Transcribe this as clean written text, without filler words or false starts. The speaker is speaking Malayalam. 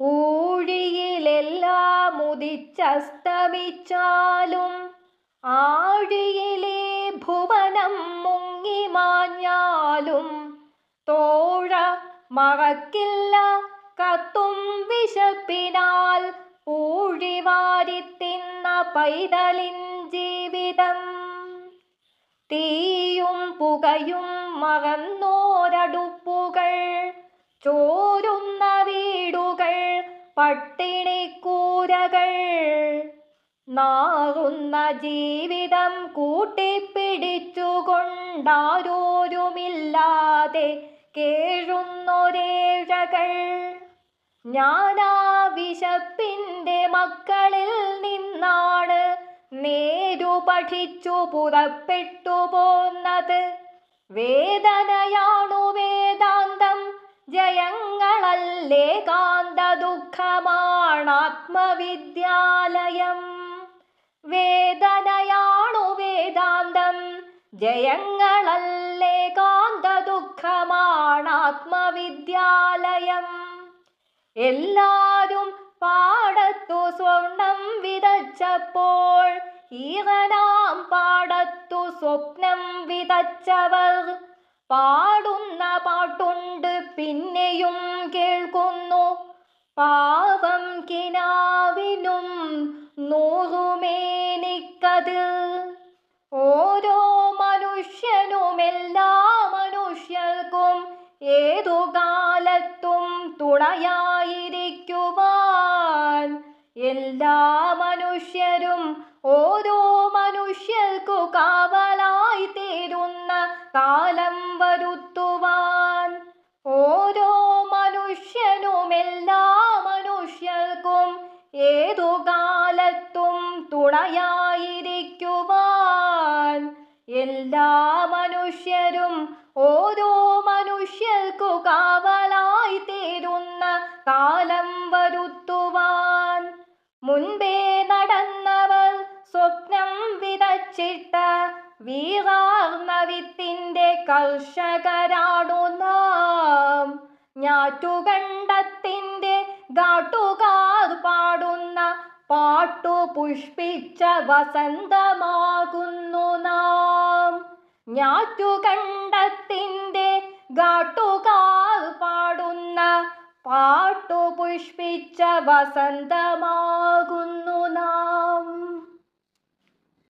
ഊഴിയിലെല്ലാം ഉദിച്ചസ്തമിച്ചാലും ആഴിയിലെ ഭുവനം മുങ്ങിമാഞ്ഞാലും തോഴ മറക്കില്ല കത്തും വിശപ്പിനാൽ പൂഴിവാരിത്തിന്ന പൈതലിൻ ജീവിതം. തീയും പുകയും മറന്നോരടുപ്പുകൾ, ചോരുന്ന വീടുകൾ, പട്ടിണിക്കൂരകൾ, നാറുന്ന ജീവിതം കൂട്ടിപ്പിടിച്ചുകൊണ്ടാരോരുമില്ലാതെ കേഴുന്നൊരേഴകൾ. ഞാനാ വിശപ്പിൻ്റെ മക്കളിൽ നിന്നാണ് നേരു പഠിച്ചു പുറപ്പെട്ടു പോന്നത്. വേദനയാണു വേദാന്തം, ജയങ്ങളല്ലേകാന്ത ദുഃഖമാണാത്മവിദ്യാലയം. വേദനയാണു വേദാന്തം, ജയങ്ങളല്ലേകാന്ത ദുഃഖമാണാത്മവിദ്യാലയം. എല്ലാരും പാടത്തു സ്വർണം വിതച്ചപ്പോൾ ഈറനാം പാടത്തു സ്വപ്നം വിതച്ചവർ പാടുന്ന പാട്ടുണ്ട് പിന്നെയും കേൾക്കുന്നു. പാവം കിനാവിനും നൂറുമേനിക്കതിർ. ഓരോ മനുഷ്യനും എല്ലാ മനുഷ്യർക്കും ഏതു കാലത്തും തുണയായിരിക്കുവാൻ എല്ലാ മനുഷ്യരും ഓരോ മനുഷ്യർക്കു കാവലായി തീരുന്ന കാലം വരുത്തുവാൻ. ഓരോ മനുഷ്യനും എല്ലാ മനുഷ്യർക്കും ഏതു കാലത്തും തുണയായിരിക്കുവാൻ എല്ലാ മനുഷ്യരും ഓരോ മനുഷ്യർക്കു കാവലായി തീരുന്ന കാലം വരുത്തുവാൻ. മുൻപേ നടന്നവർ സ്വപ്നം വിതച്ചിട്ട വീറാർന്ന വിത്തിന്റെ കർഷകരാണു നാം. ഞാറ്റുകണ്ടത്തിന്റെ കാട്ടുകാർ പാടുന്ന പാട്ടു പുഷ്പിച്ച വസന്തമാകുന്നു നാം. ഞാറ്റുകണ്ടത്തിന്റെ കാട്ടുകാർ പാടുന്ന പാട്ടു പുഷ്പിച്ച വസന്തമാകുന്നു നാം.